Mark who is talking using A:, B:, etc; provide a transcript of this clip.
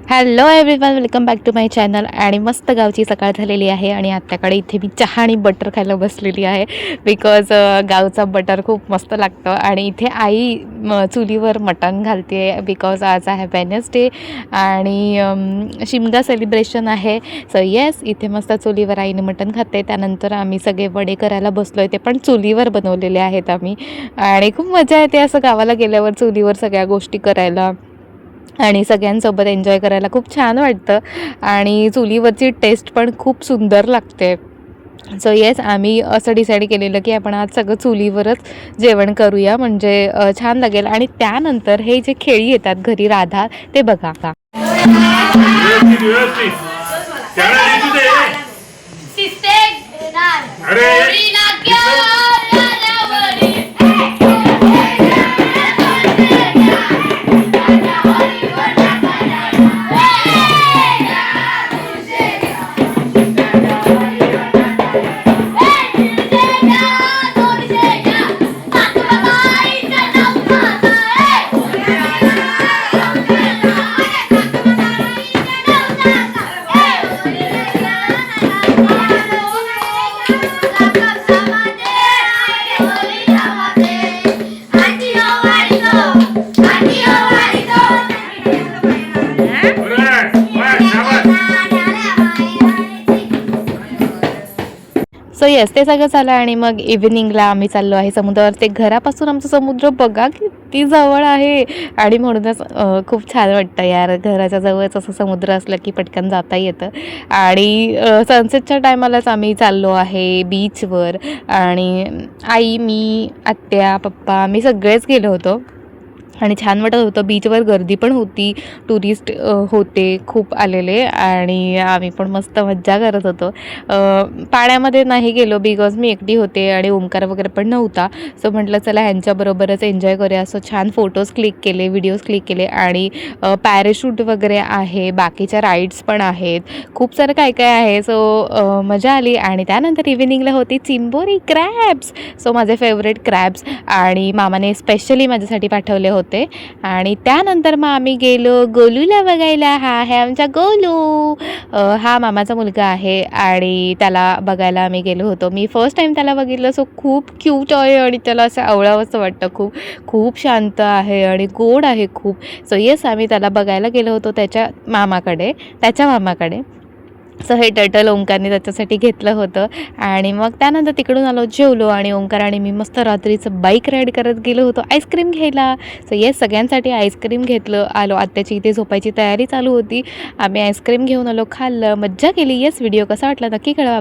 A: Hello everyone, welcome back to my channel. आणि मस्त गावची सकाळ झालेली आहे आणि आत्याकडे इथे मी चहा आणि बटर खायला बसलेली आहे. बिकॉज गावचा बटर खूप मस्त लागतं. आणि इथे आई चुलीवर मटण घालते बिकॉज आज आहे वेडनेसडे आणि शिमगा सेलिब्रेशन आहे. सो येस, इथे मस्त चुलीवर आईने मटण खाते. त्यानंतर आम्ही सगळे वडे करायला बसलो आहे, ते पण चुलीवर बनवलेले आहेत आम्ही. आणि खूप मजा येते असं गावाला गेल्यावर चुलीवर सगळ्या गोष्टी करायला आणि सगळ्यांसोबत एन्जॉय करायला खूप छान वाटतं. आणि चुलीवरची टेस्ट पण खूप सुंदर लागते. सो येस, आम्ही असं डिसाईड केलेलं की आपण आज सगळं चुलीवरच जेवण करूया, म्हणजे छान लागेल. आणि त्यानंतर हे जे खेळी येतात घरी राधा, ते बघा का सो येस, ते सगळं झालं. आणि मग इव्हिनिंगला आम्ही चाललो आहे समुद्रावर. ते घरापासून आमचं समुद्र बघा किती जवळ आहे. आणि म्हणूनच खूप छान वाटतं यार, घराच्या जवळच असं समुद्र असलं की पटकन जाता येतं. आणि सनसेटच्या टायमालाच आम्ही चाललो आहे बीचवर. आणि आई, मी, आत्या, पप्पा, आम्ही सगळेच गेलो होतो. आणि छान वाटत होतं. बीचवर गर्दी पण होती, टुरिस्ट होते खूप आलेले. आणि आम्ही पण मस्त मज्जा करत होतो. पाण्यामध्ये नाही गेलो बिकॉज मी एकटी होते आणि ओंकार वगैरे पण नव्हता. सो म्हटलं चला ह्यांच्याबरोबरच एन्जॉय करूया. सो छान फोटोज क्लिक केले, व्हिडिओज क्लिक केले. आणि पॅराशूट वगैरे आहे, बाकीच्या राईड्स पण आहेत, खूप सारं काय काय आहे. सो मजा आली. आणि त्यानंतर इव्हिनिंगला होती चिंबोरी क्रॅब्स. सो माझे फेवरेट क्रॅब्स आणि मामाने स्पेशली माझ्यासाठी पाठवले होते. आणि त्यानंतर मग आम्ही गेलो गोलूला बघायला. हा आहे आमचा गोलू. हा मामाचा मुलगा आहे आणि त्याला बघायला आम्ही गेलो होतो. मी फर्स्ट टाईम त्याला बघितलं. सो खूप क्यूट आहे आणि त्याला असं आवडावंसं वाटतं. खूप खूप शांत आहे आणि गोड आहे खूप. सो येस, आम्ही त्याला बघायला गेलो होतो त्याच्या मामाकडे. सो हे टर्टल ओंकारने त्याच्यासाठी घेतलं होतं. आणि मग त्यानंतर तिकडून आलो, जेवलो. आणि ओंकार आणि मी मस्त रात्रीचं बाईक राईड करत गेलो होतो आईस्क्रीम घ्यायला. सो येस, सगळ्यांसाठी आईस्क्रीम घेतलं. आलो, आत्याची इथे झोपायची तयारी चालू होती. आम्ही आईस्क्रीम घेऊन आलो, खाल्लं, मज्जा केली. येस, व्हिडिओ कसा वाटला नक्की कळवा.